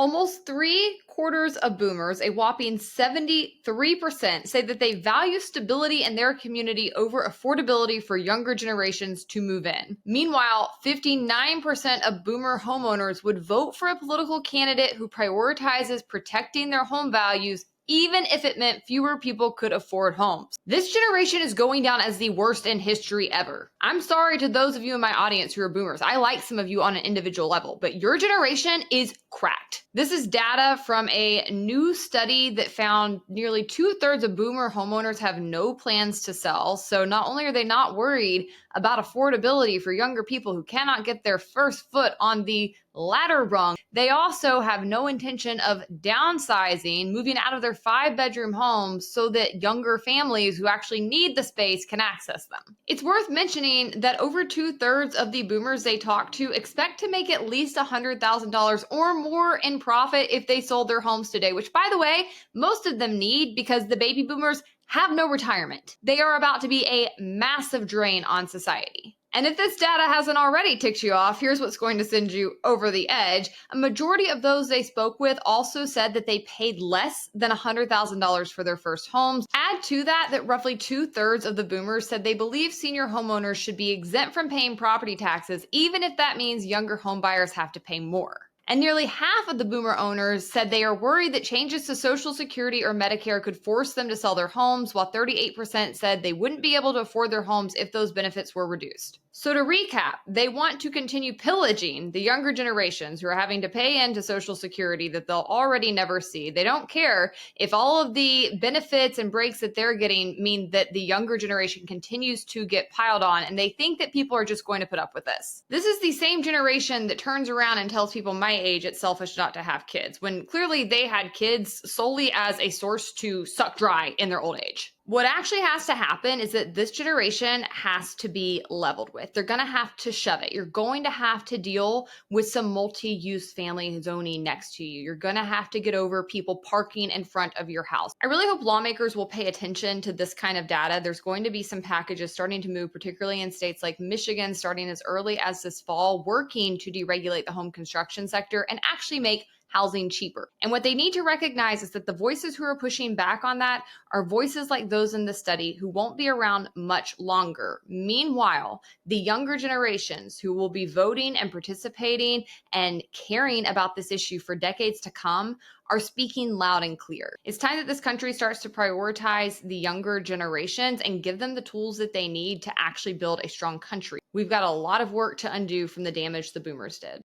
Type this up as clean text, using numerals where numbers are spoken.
Almost three-quarters of boomers, a whopping 73%, say that they value stability in their community over affordability for younger generations to move in. Meanwhile, 59% of boomer homeowners would vote for a political candidate who prioritizes protecting their home values even if it meant fewer people could afford homes. This generation is going down as the worst in history ever. I'm sorry to those of you in my audience who are boomers. I like some of you on an individual level, but your generation is cracked. This is data from a new study that found nearly 2/3 of boomer homeowners have no plans to sell. So not only are they not worried about affordability for younger people who cannot get their first foot on the ladder rung, they also have no intention of downsizing, moving out of their 5-bedroom homes so that younger families who actually need the space can access them. It's worth mentioning that over 2/3 of the boomers they talk to expect to make at least $100,000 or more in profit if they sold their homes today, which, by the way, most of them need because the baby boomers have no retirement. They are about to be a massive drain on society. And if this data hasn't already ticked you off, here's what's going to send you over the edge. A majority of those they spoke with also said that they paid less than $100,000 for their first homes. Add to that roughly 2/3 of the boomers said they believe senior homeowners should be exempt from paying property taxes, even if that means younger homebuyers have to pay more. And nearly half of the boomer owners said they are worried that changes to Social Security or Medicare could force them to sell their homes, while 38% said they wouldn't be able to afford their homes if those benefits were reduced. So to recap, they want to continue pillaging the younger generations who are having to pay into Social Security that they'll already never see. They don't care if all of the benefits and breaks that they're getting mean that the younger generation continues to get piled on, and they think that people are just going to put up with this. This is the same generation that turns around and tells people my age it's selfish not to have kids, when clearly they had kids solely as a source to suck dry in their old age. What actually has to happen is that this generation has to be leveled with. They're going to have to shove it. You're going to have to deal with some multi-use family zoning next to you. You're going to have to get over people parking in front of your house. I really hope lawmakers will pay attention to this kind of data. There's going to be some packages starting to move, particularly in states like Michigan, starting as early as this fall, working to deregulate the home construction sector and actually make housing cheaper. And what they need to recognize is that the voices who are pushing back on that are voices like those in the study who won't be around much longer. Meanwhile, the younger generations who will be voting and participating and caring about this issue for decades to come are speaking loud and clear. It's time that this country starts to prioritize the younger generations and give them the tools that they need to actually build a strong country. We've got a lot of work to undo from the damage the boomers did.